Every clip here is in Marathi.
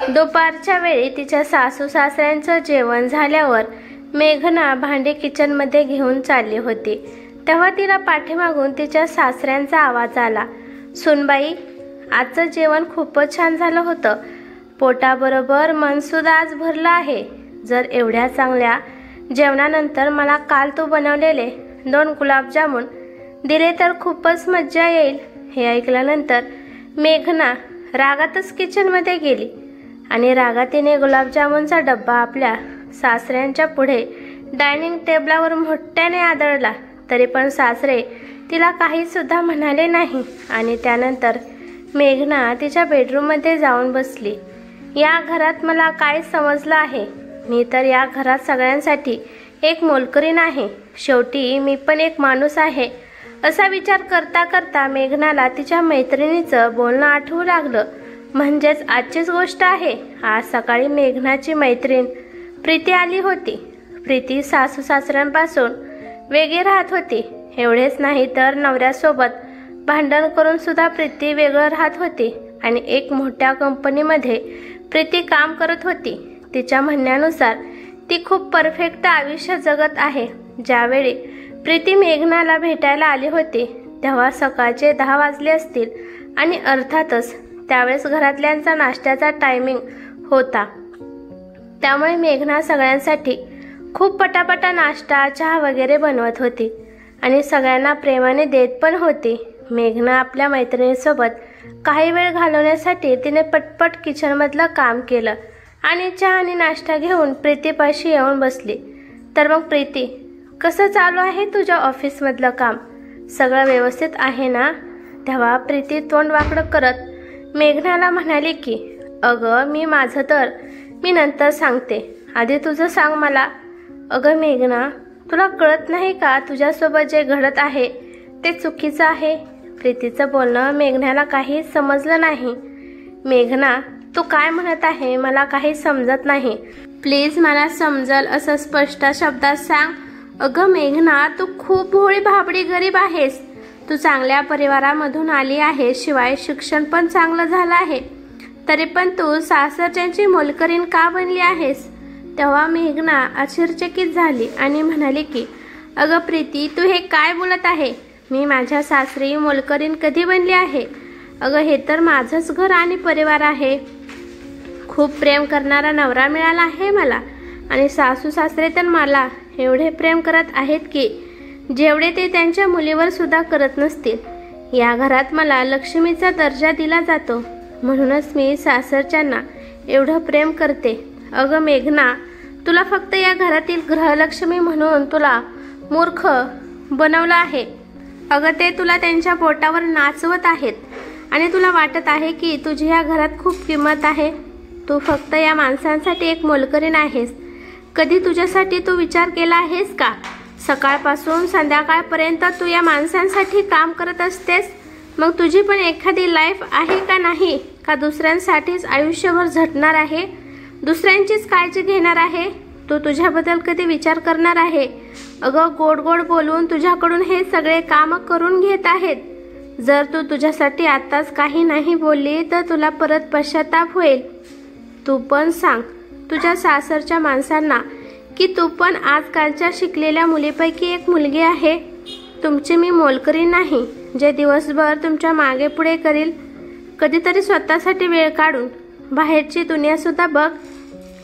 दुपारच्या वेळी तिच्या सासू सासऱ्यांचं जेवण झाल्यावर मेघना भांडी किचनमध्ये घेऊन चालली होती, तेव्हा तिला पाठीमागून तिच्या सासऱ्यांचा आवाज आला. सुनबाई, आजचं जेवण खूपच छान झालं होतं. पोटाबरोबर मनसुद्धा आज भरलं आहे. जर एवढ्या चांगल्या जेवणानंतर मला काल तू बनवलेले 2 गुलाबजामुन दिले तर खूपच मज्जा येईल. हे ऐकल्यानंतर मेघना रागातच किचनमध्ये गेली आणि रागात तिने गुलाबजामुनचा डब्बा आपल्या सासऱ्यांच्या पुढे डायनिंग टेबलावर मोठ्याने आदळला. तरी पण सासरे तिला काही सुद्धा म्हणाले नाही आणि त्यानंतर मेघना तिच्या बेडरूममध्ये जाऊन बसली. या घरात मला काय समजलं आहे? मी तर या घरात सगळ्यांसाठी एक मोलकरीण आहे. शेवटी मी पण एक माणूस आहे. असा विचार करता करता मेघनाला तिच्या मैत्रिणीचं बोलणं आठवू लागलं. म्हणजेच आजचीच गोष्ट आहे. आज सकाळी मेघनाची मैत्रीण प्रीती आली होती. प्रीती सासू सासऱ्यांपासून वेगळी राहत होती. एवढेच नाही तर नवऱ्यासोबत भांडण करून सुद्धा प्रीती वेगळं राहत होती आणि एक मोठ्या कंपनीमध्ये प्रीती काम करत होती. तिच्या म्हणण्यानुसार ती खूप परफेक्ट आयुष्य जगत आहे. ज्यावेळी प्रीती मेघनाला भेटायला आली होती तेव्हा सकाळचे 10 वाजले असतील आणि अर्थातच त्यावेळेस घरातल्यांचा नाश्त्याचा टायमिंग होता. त्यामुळे मेघना सगळ्यांसाठी खूप पटापटा नाश्ता चहा वगैरे बनवत होती आणि सगळ्यांना प्रेमाने देत पण होती. मेघना आपल्या मैत्रिणीसोबत काही वेळ घालवण्यासाठी तिने पटपट किचनमधलं काम केलं आणि चहा आणि नाश्ता घेऊन प्रीतीपाशी येऊन बसली. तर मग प्रीती, कसं चालू आहे तुझ्या ऑफिसमधलं काम? सगळं व्यवस्थित आहे ना? तेव्हा प्रीती तोंड वाकडं करत मेघनाला म्हणाली की अगं मी नंतर सांगते, आधी तुझं सांग मला. अगं मेघना, तुला कळत नाही का तुझ्यासोबत जे घडत आहे ते चुकीचं आहे? प्रीतीचं बोलणं मेघनाला काही समजलं नाही. मेघना, तू काय म्हणत आहे मला काही समजत नाही. प्लीज मला समजल असं स्पष्ट शब्दात सांग. अगं मेघना, तू खूप भोळी भाबडी गरीब आहेस. तू चांगल्या परिवारामधून आली आहे, शिवाय शिक्षण पण चांगलं झालं आहे. तरी पण तू सासरच्यांची मोलकरीण का बनली आहेस? तेव्हा मेघना आश्चर्यचकित झाली आणि म्हणाली की अगं प्रीती, तू हे काय बोलत आहे? मी माझ्या सासरी मोलकरीण कधी बनली आहे? अगं हे तर माझंच घर आणि परिवार आहे. खूप प्रेम करणारा नवरा मिळाला आहे मला आणि सासू सासरे तर मला एवढे प्रेम करत आहेत की जेवढे ते त्यांच्या मुलीवर सुद्धा करत नसतील. या घरात मला लक्ष्मीचा दर्जा दिला जातो, म्हणूनच मी सासरच्यांना एवढं प्रेम करते. अगं मेघना, तुला फक्त या घरातील गृहलक्ष्मी म्हणून तुला मूर्ख बनवलं आहे. अगं ते तुला त्यांच्या पोटावर नाचवत आहेत आणि तुला वाटत आहे की तुझी या घरात खूप किंमत आहे. तू फक्त या माणसांसाठी एक मोलकरीण आहेस. कधी तुझ्यासाठी तू विचार केला आहेस का? सकाळपासून संध्याकाळपर्यंत तू या माणसांसाठी काम करत असतेस. मग तुझी पण एखादी लाईफ आहे का नाही? का दुसऱ्यांसाठीच आयुष्यभर झटणार आहे, दुसऱ्यांचीच काळजी घेणार आहे? तू तुझ्याबद्दल कधी विचार करणार आहे? अगं गोड गोड बोलून तुझ्याकडून हे सगळे काम करून घेत आहेत. जर तू तुझ्यासाठी आताच काही नाही बोलली तर तुला परत पश्चाताप होईल. तू पण सांग तुझ्या सासरच्या माणसांना की तू पण आजकालच्या शिकलेल्या मुलीपैकी एक मुलगी आहे. तुमची मी मोलकरीण नाही जे दिवसभर तुमच्या मागे पुढे करील. कधीतरी स्वतःसाठी वेळ काढून बाहेरची दुनिया सुद्धा बघ.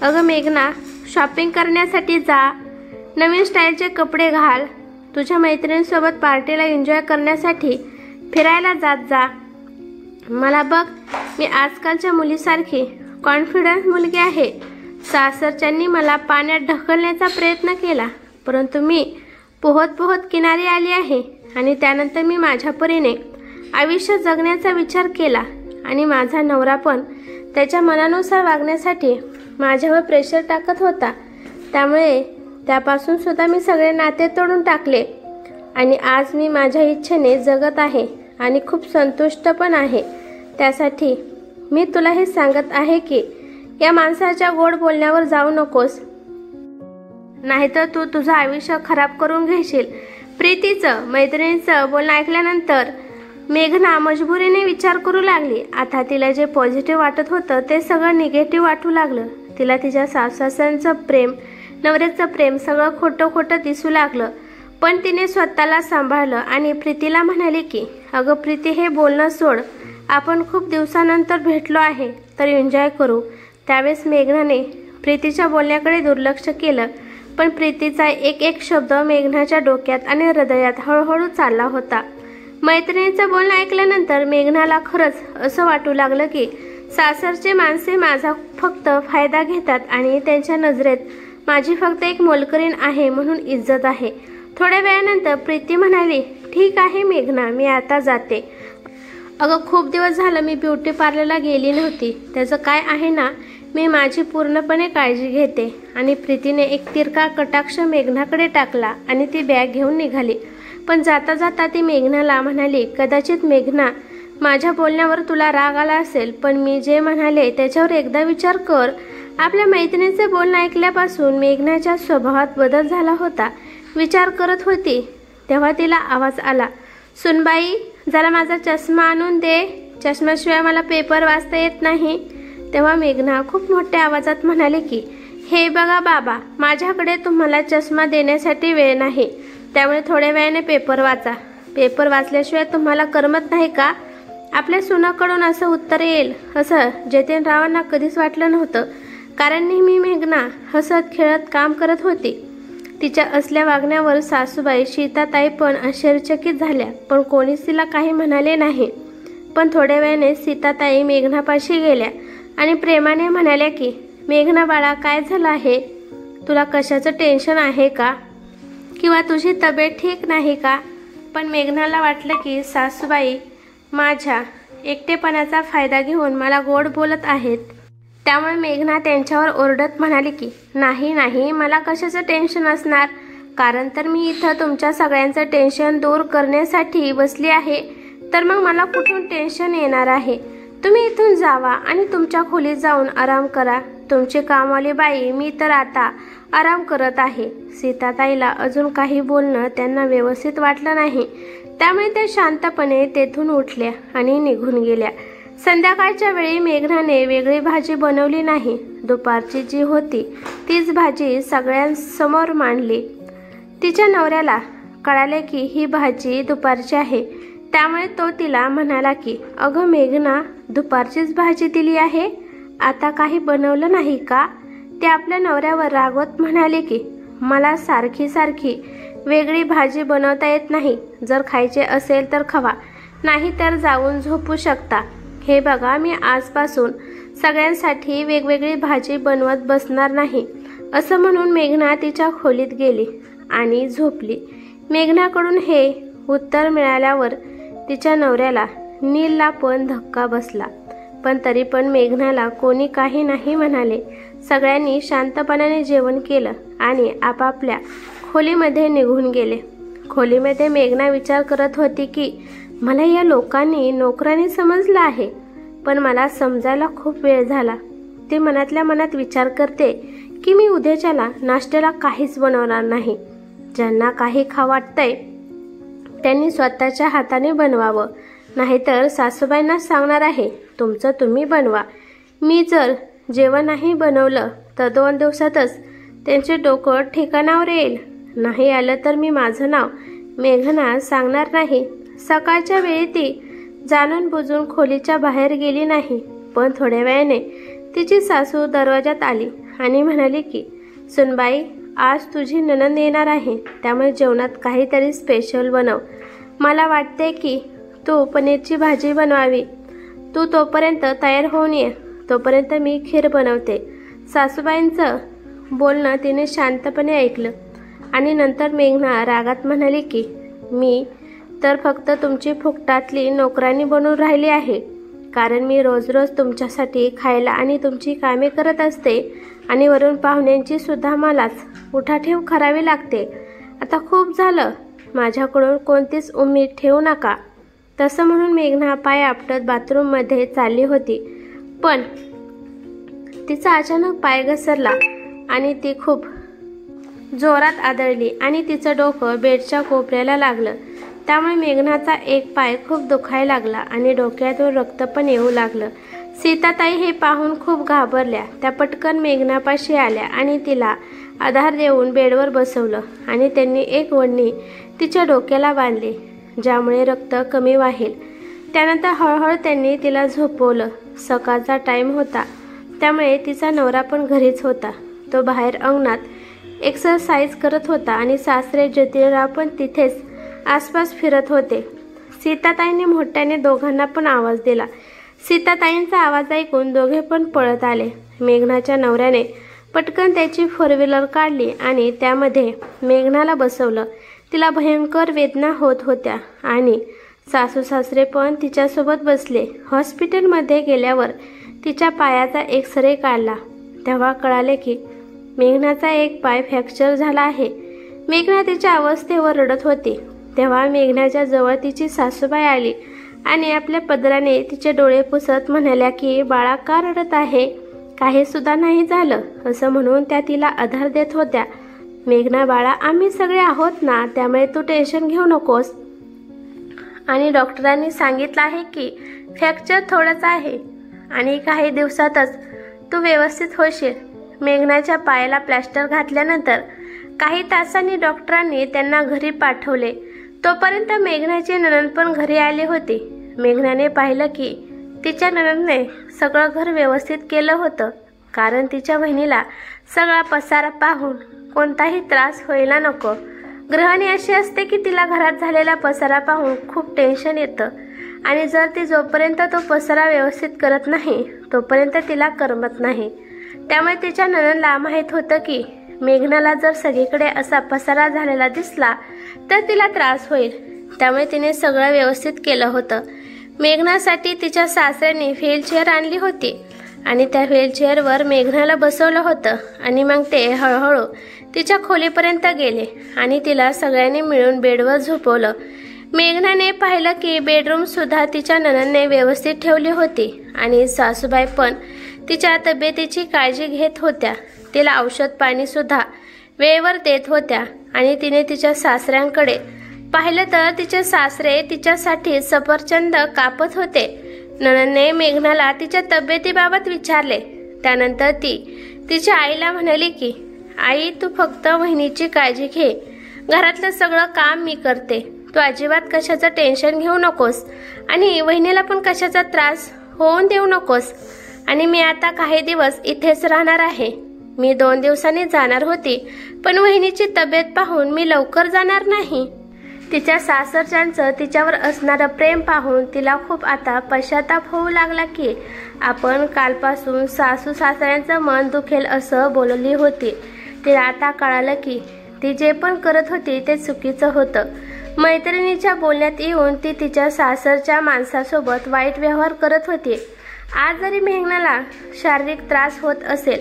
अगं मेघना, शॉपिंग करण्यासाठी जा, नवीन स्टाईलचे कपडे घाल, तुझ्या मैत्रिणींसोबत पार्टीला एन्जॉय करण्यासाठी फिरायला जात जा. मला बघ, मी आजकालच्या मुलीसारखी कॉन्फिडन्स मुलगी आहे. सासरच्यांनी मला पाण्यात ढकलण्याचा प्रयत्न केला, परंतु मी पोहत पोहत किनारी आली आहे आणि त्यानंतर मी माझ्या परीने आयुष्य जगण्याचा विचार केला आणि माझा नवरा पण त्याच्या मनानुसार वागण्यासाठी माझ्यावर प्रेशर टाकत होता. त्यामुळे त्यापासून सुद्धा मी सगळे नाते तोडून टाकले आणि आज मी माझ्या इच्छेने जगत आहे आणि खूप संतुष्ट पण आहे. त्यासाठी मी तुला हे सांगत आहे की या माणसाच्या गोड बोलण्यावर जाऊ नकोस, नाहीतर तू तुझं आयुष्य खराब करून घेशील. प्रीतीचं मैत्रिणीचं बोलणं ऐकल्यानंतर मेघना मजबुरीने विचार करू लागली। आता तिला जे पॉझिटिव्ह वाटत होतं ते सगळं निगेटिव्ह वाटू लागलं। तिला तिच्या सासू-सासऱ्यांचं प्रेम, नवऱ्याचं प्रेम सगळं खोटं खोटं दिसू लागलं। पण तिने स्वतःला सांभाळलं आणि प्रीतीला म्हणाली की अगं प्रीती, हे बोलणं सोड, आपण खूप दिवसानंतर भेटलो आहे तर एन्जॉय करू। त्यावेळेस मेघनाने प्रीतीच्या बोलण्याकडे दुर्लक्ष केलं, पण प्रीतीचा एक एक शब्द मेघनाच्या डोक्यात आणि हृदयात हळूहळू चालला होता। मैत्रिणीचं बोलणं ऐकल्यानंतर मेघनाला खरंच असं वाटू लागलं की सासरचे माणसे माझा फक्त फायदा घेतात आणि त्यांच्या नजरेत माझी फक्त एक मोलकरीण आहे म्हणून इज्जत आहे। थोड्या वेळानंतर प्रीती म्हणाली, ठीक आहे मेघना, मी आता जाते। अगं खूप दिवस झालं मी ब्युटी पार्लरला गेली नव्हती, त्याचं काय आहे ना, मी माझी पूर्णपणे काळजी घेते। आणि प्रीतीने एक तिरका कटाक्ष मेघनाकडे टाकला आणि ती बॅग घेऊन निघाली। पण जाता जाता ती मेघनाला म्हणाली, कदाचित मेघना, माझ्या बोलण्यावर तुला राग आला असेल, पण मी जे म्हणाले त्याच्यावर एकदा विचार कर। आपल्या मैत्रिणीचे बोलणं ऐकल्यापासून मेघनाच्या स्वभावात बदल झाला होता। विचार करत होती तेव्हा तिला आवाज आला, सुनबाई, जरा माझा चष्मा आणून दे, चष्म्याशिवाय मला पेपर वाचता येत नाही। तेव्हा मेघना खूप मोठ्या आवाजात म्हणाली की हे बघा बाबा, माझ्याकडे तुम्हाला चष्मा देण्यासाठी वेळ नाही, त्यामुळे थोड्या वेळाने पेपर वाचा। पेपर वाचल्याशिवाय तुम्हाला करमत नाही का? आपल्या सुनाकडून असं उत्तर येईल असं जतीनरावांना कधीच वाटलं नव्हतं, कारण नेहमी मेघना हसत खेळत काम करत होती। तिच्या असल्या वागण्यावर सासूबाई सीताताई पण आश्चर्यचकित झाल्या, पण कोणीच तिला काही म्हणाले नाही। पण थोड्या वेळाने सीताताई मेघनापाशी गेल्या आणि प्रेमाने म्हणाल्या की मेघना बाळा, काय झालं आहे? तुला कशाचं टेन्शन आहे का? किंवा तुझी तब्येत ठीक नाही का? पण मेघनाला वाटलं की सासूबाई माझ्या एकटेपणाचा फायदा घेऊन मला गोड बोलत आहेत। त्यामुळे मेघना त्यांच्यावर ओरडत म्हणाली की नाही नाही, मला कशाचं टेन्शन असणार, कारण तर मी इथं तुमच्या सगळ्यांचं टेन्शन दूर करण्यासाठी बसली आहे, तर मग मला कुठून टेन्शन येणार आहे? तुम्ही इथून जावा आणि तुमच्या खोलीत जाऊन आराम करा। तुमची कामवाली बाई मी तर आता आराम करत आहे। सीताताईला अजून काही बोलणं त्यांना व्यवस्थित वाटलं नाही, त्यामुळे त्या शांतपणे तेथून उठल्या आणि निघून गेल्या। संध्याकाळच्या वेळी मेघनाने वेगळी भाजी बनवली नाही, दुपारची जी होती तीच भाजी सगळ्यांसमोर मांडली। तिच्या नवऱ्याला कळाले की ही भाजी दुपारची आहे, त्यामुळे तो तिला म्हणाला की अगं मेघना, दुपारचीच भाजी दिली आहे, आता काही बनवलं नाही का? ते आपल्या नवऱ्यावर रागवत म्हणाले की मला सारखी सारखी वेगळी भाजी बनवता येत नाही, जर खायचे असेल तर खावा, नाही तर जाऊन झोपू शकता। हे बघा, मी आजपासून सगळ्यांसाठी वेगवेगळी भाजी बनवत बसणार नाही। असं म्हणून मेघना तिच्या खोलीत गेली आणि झोपली। मेघनाकडून हे उत्तर मिळाल्यावर तिच्या नवऱ्याला नीलला पण धक्का बसला, पण तरी पण मेघनाला कोणी काही नाही म्हणाले। सगळ्यांनी शांतपणाने जेवण केलं आणि आपापल्या खोलीमध्ये निघून गेले। खोलीमध्ये मेघना विचार करत होती की मला या लोकांनी नोकरानी समजलं आहे, पण मला समजायला खूप वेळ झाला। ती मनातल्या मनात विचार करते की मी उद्याच्याला नाश्त्याला काहीच बनवणार नाही। ज्यांना काही खावं वाटतंय त्यांनी स्वतःच्या हाताने बनवावं, नाहीतर सासूबाईंना सांगणार आहे तुमचं तुम्ही बनवा। मी जर जेवण नाही बनवलं तर 2 दिवसातच त्यांचे डोकं ठिकाणावर येईल, नाही आलं तर मी माझं नाव मेघना सांगणार नाही। सकाळच्या वेळी ती जाणून बुजून खोलीच्या बाहेर गेली नाही, पण थोड्या वेळाने तिची सासू दरवाजात आली आणि म्हणाली की सुनबाई, आज तुझी नणंद येणार आहे, त्यामुळे जेवणात काहीतरी स्पेशल बनव। मला वाटते की तू पनीरची भाजी बनवावी, तू तोपर्यंत तयार होऊन ये, तोपर्यंत मी खीर बनवते। सासूबाईंचं बोलणं तिने शांतपणे ऐकलं आणि नंतर मेघना रागात म्हणाली की मी तर फक्त तुमची फुकटातली नोकरानी बनून राहिली आहे, कारण मी रोज रोज तुमच्यासाठी खायला आणि तुमची कामे करत असते आणि वरून पाहुण्यांची सुद्धा मलाच उठाठेव करावी लागते। आता खूप झालं, माझ्याकडून कोणतीच उम्मीद ठेवू नका। तसं म्हणून मेघना पाय आपटत बाथरूममध्ये चालली होती, पण तिचा अचानक पाय घसरला आणि ती खूप जोरात आदळली आणि तिचं डोकं बेडच्या कोपऱ्याला लागलं। त्यामुळे मेघनाचा एक पाय खूप दुखायला लागला आणि डोक्यातून रक्त पण येऊ लागलं। सीताताई हे पाहून खूप घाबरल्या। त्या पटकन मेघनापाशी आल्या आणि तिला आधार देऊन बेडवर बसवलं आणि त्यांनी एक ओढणी तिच्या डोक्याला बांधली, ज्यामुळे रक्त कमी वाहेल। त्यानंतर हळूहळू त्यांनी तिला झोपवलं। सकाळचा टाईम होता, त्यामुळे तिचा नवरा पण घरीच होता। तो बाहेर अंगणात एक्सरसाइज करत होता आणि सासरे ज्योतिराव पण तिथेच आसपास फिरत होते। सीताताईंनी मोठ्याने दोघांना पण आवाज दिला। सीताताईंचा आवाज ऐकून दोघे पण पळत आले। मेघनाच्या नवऱ्याने पटकन त्याची फोर व्हीलर काढली आणि त्यामध्ये मेघनाला बसवलं। तिला भयंकर वेदना होत होत्या आणि सासू सासरे पण तिच्यासोबत बसले। हॉस्पिटलमध्ये गेल्यावर तिच्या पायाचा एक्सरे काढला, तेव्हा कळाले की मेघनाचा एक पाय फ्रॅक्चर झाला आहे। मेघना तिच्या अवस्थेवर रडत होती, तेव्हा मेघनाच्या जवळ तिची सासूबाई आली आणि आपल्या पदराने तिचे डोळे पुसत म्हणाल्या की बाळा का रडत आहे, काही सुद्धा नाही झालं असं म्हणून त्या तिला आधार देत होत्या। मेघना बाळा, आम्ही सगळे आहोत ना, त्यामुळे तू टेन्शन घेऊ नकोस आणि डॉक्टरांनी सांगितलं आहे की फ्रॅक्चर थोडंच आहे आणि काही दिवसातच तू व्यवस्थित होशील। मेघनाच्या पायाला प्लास्टर घातल्यानंतर काही तासांनी डॉक्टरांनी त्यांना घरी पाठवले। तोपर्यंत मेघनाची नणंद पण घरी आली होती। मेघनाने पाहिलं की तिच्या नणंदने सगळं घर व्यवस्थित केलं होतं, कारण तिच्या बहिणीला सगळा पसारा पाहून कोणताही त्रास व्हायला नको। गृहिणी अशी असते की तिला घरात झालेला पसारा पाहून खूप टेन्शन येतं आणि जर ती जोपर्यंत तो पसारा व्यवस्थित करत नाही तोपर्यंत तिला करमत नाही। त्यामुळे तिच्या नणंदला माहीत होतं की मेघनाला जर सगळीकडे असा पसारा झालेला दिसला तर तिला त्रास होईल, त्यामुळे तिने सगळं व्यवस्थित केलं होतं। मेघनासाठी तिच्या सासऱ्यांनी व्हीलचेअर आणली होती आणि त्या व्हीलचेअरवर मेघनाला बसवलं होतं आणि मग ते हळूहळू तिच्या खोलीपर्यंत गेले आणि तिला सगळ्यांनी मिळून बेडवर झोपवलं। मेघनाने पाहिलं की बेडरूम सुद्धा तिच्या नणंदने व्यवस्थित ठेवली होती आणि सासूबाई पण तिच्या तब्येतीची काळजी घेत होत्या। तिला औषध पाणी सुद्धा वेळेवर देत होत्या आणि तिने तिच्या सासऱ्यांकडे पाहिलं तर तिचे सासरे तिच्यासाठी सफरचंद कापत होते। नणंदने मेघनाला तिच्या तब्येतीबाबत विचारले। त्यानंतर ती तिच्या आईला म्हणाली की आई, तू फक्त वहिनीची काळजी घे, घरातलं सगळं काम मी करते, तू अजिबात कशाचं टेन्शन घेऊ नकोस आणि वहिनीला पण कशाचा त्रास होऊन देऊ नकोस आणि मी आता काही दिवस इथेच राहणार आहे। मी 2 दिवसांनी जाणार होती, पण वहिनीची तब्येत पाहून मी लवकर जाणार नाही। तिच्या सासरच्यांचं तिच्यावर असणारं प्रेम पाहून तिला खूप आता पश्चाताप होऊ लागला की आपण कालपासून सासू सासऱ्यांचं मन दुखेल असं बोलली होती। तिला आता कळालं की ती जे पण करत होती ते चुकीचं होतं। मैत्रिणीच्या बोलण्यात येऊन ती तिच्या सासरच्या माणसासोबत वाईट व्यवहार करत होती। आज जरी मेघनाला शारीरिक त्रास होत असेल,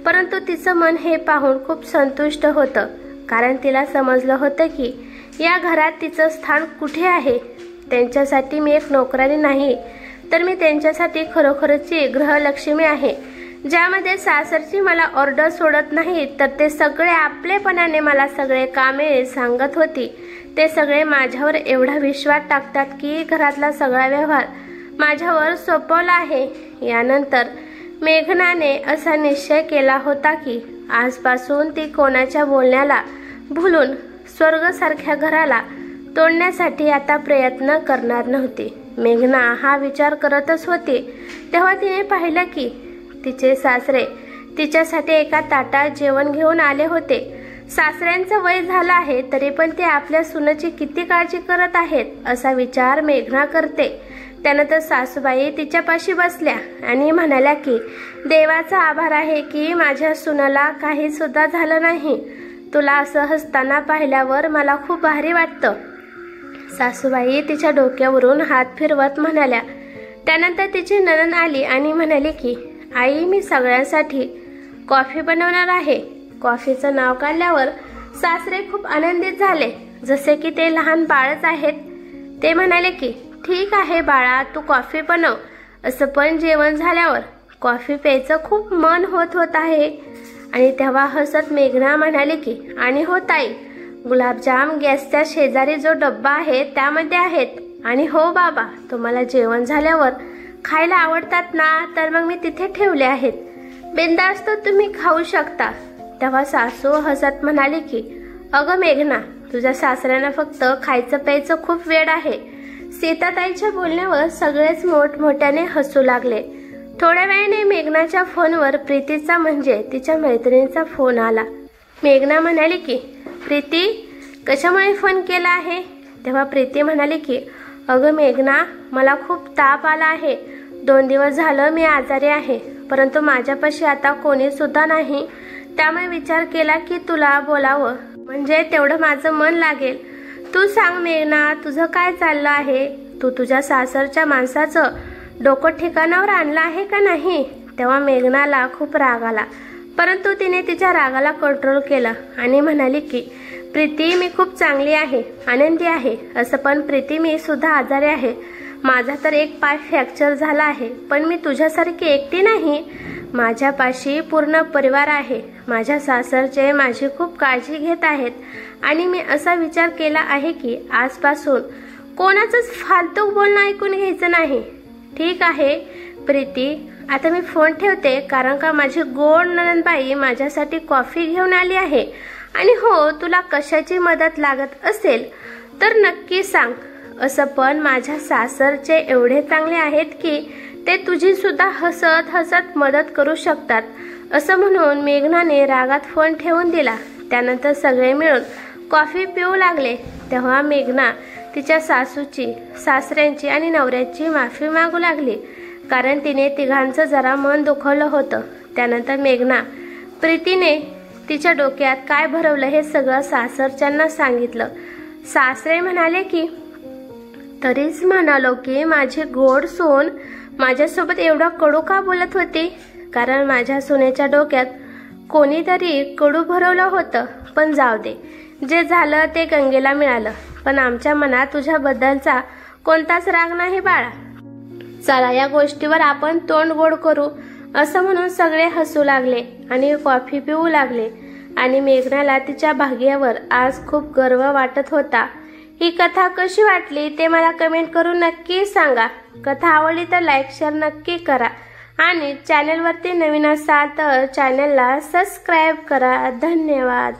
परंतु तिचं मन हे पाहून खूप संतुष्ट होतं, कारण तिला समजलं होतं की या घरात तिचं स्थान कुठे आहे। त्यांच्यासाठी मी एक नोकरानी नाही, तर मी त्यांच्यासाठी खरोखरची गृहलक्ष्मी आहे, ज्यामध्ये सासरची मला ऑर्डर सोडत नाही, तर ते सगळे आपलेपणाने मला सगळे कामे सांगत होती। ते सगळे माझ्यावर एवढा विश्वास टाकतात की घरातला सगळा व्यवहार माझ्यावर सोपवला आहे। यानंतर मेघनाने असा निश्चय केला होता की आजपासून ती कोणाच्या बोलण्याला भुलून स्वर्गासारख्या घराला तोडण्यासाठी आता प्रयत्न करणार नव्हती। मेघना हा विचार करतच होती, तेव्हा तिने पाहिलं की तिचे सासरे तिच्यासाठी एका ताटात जेवण घेऊन आले होते। सासऱ्यांचं वय झालं आहे तरी पण ते आपल्या सुनेची किती काळजी करत आहेत असा विचार मेघना करते। त्यानंतर सासूबाई तिच्यापाशी बसल्या आणि म्हणाल्या की देवाचा आभार आहे की माझ्या सुनाला काही सुद्धा झालं नाही, तुला असं हसताना पाहिल्यावर मला खूप भारी वाटतं। सासूबाई तिच्या डोक्यावरून हात फिरवत म्हणाल्या। त्यानंतर तिची नणंद आली आणि म्हणाली की आई, मी सगळ्यांसाठी कॉफी बनवणार आहे। कॉफीचं नाव काढल्यावर सासरे खूप आनंदित झाले, जसे की ते लहान बाळच आहेत। ते म्हणाले की ठीक आहे बाळा, तू कॉफी बनव। असं पण जेवण झाल्यावर कॉफी प्यायचं खूप मन होत आहे। आणि तेव्हा हसत मेघना म्हणाली की आणि हो ताई, गुलाबजाम गॅसच्या शेजारी जो डब्बा आहे त्यामध्ये आहेत. आणि हो बाबा, तुम्हाला जेवण झाल्यावर खायला आवडतात ना, तर मग मी तिथे ठेवले आहेत. बिनधास्त तुम्ही खाऊ शकता. तेव्हा सासू हसत म्हणाली की अगं मेघना, तुझ्या सासऱ्यांना फक्त खायचं प्यायचं खूप वेड आहे. सीताताईच्या बोलण्यावर सगळेच मोठमोठ्याने हसू लागले. थोड्या वेळाने मेघनाच्या फोनवर प्रीतीचा म्हणजे तिच्या मैत्रिणीचा फोन आला. मेघना म्हणाली की प्रीती, कशामुळे फोन केला आहे? तेव्हा प्रीती म्हणाली की अगं मेघना, मला खूप ताप आला आहे. 2 दिवस झालं मी आजारी आहे, परंतु माझ्यापाशी आता कोणी सुद्धा नाही. त्यामुळे विचार केला की तुला बोलावं, म्हणजे तेवढं माझं मन लागेल. तू सांग मेघना, तुझं काय चाललं आहे? तू तुझ्या सासरच्या माणसाचं डोकं ठिकाणावर आणलं आहे का नाही? तेव्हा मेघनाला खूप राग आला, परंतु तिने तिच्या रागाला कंट्रोल केला आणि म्हणाली की प्रीती, मी खूप चांगली आहे, आनंदी आहे. असं पण प्रीती, मी सुद्धा आजारी आहे. माझा तर एक पाय फ्रॅक्चर झाला आहे, पण मी तुझ्यासारखी एकटी नाही. माझ्यापाशी पूर्ण परिवार आहे. माझ्या सासरचे माझी खूप काळजी घेत आहेत आणि मी असा विचार केला आहे की आजपासून कोणाचंच फालतू बोलणं ऐकून घ्यायचं नाही. ठीक आहे प्रीती, आता मी फोन ठेवते, कारण का माझी गोड नणंदबाई माझ्यासाठी कॉफी घेऊन आली आहे. आणि हो, तुला कशाची मदत लागत असेल तर नक्की सांग. असं पण माझ्या सासरचे एवढे चांगले आहेत की ते तुझी सुद्धा हसत हसत मदत करू शकतात. असं म्हणून मेघनाने रागात फोन ठेवून दिला. त्यानंतर सगळे मिळून कॉफी पिऊ लागले. तेव्हा मेघना तिच्या सासूची, सासऱ्यांची आणि नवऱ्याची माफी मागू लागली, कारण तिने तिघांचं जरा मन दुखवलं होतं. त्यानंतर मेघना प्रीतीने तिच्या डोक्यात काय भरवलं हे सगळं सासरच्यांना सांगितलं. सासरे म्हणाले की तरीच म्हणालो की माझी गोड सून माझ्यासोबत एवढा कडू का बोलत होती, कारण माझ्या सुनेच्या डोक्यात कोणीतरी कडू भरवलं होतं. पण जाऊ दे, जे झालं ते गंगेला मिळालं. पण आमच्या मनात तुझ्याबद्दलचा कोणताच राग नाही बाळा. चला, या गोष्टीवर आपण तोंड गोड करू. असं म्हणून सगळे हसू लागले आणि कॉफी पिऊ लागले. आणि मेघनाला तिच्या भाग्यावर आज खूप गर्व वाटत होता. ही कथा कशी वाटली ते मला कमेंट करून नक्की सांगा. कथा आवडली तर लाईक शेअर नक्की करा आणि चॅनलवरती नवीन असाल तर चॅनलला सबस्क्राईब करा. धन्यवाद.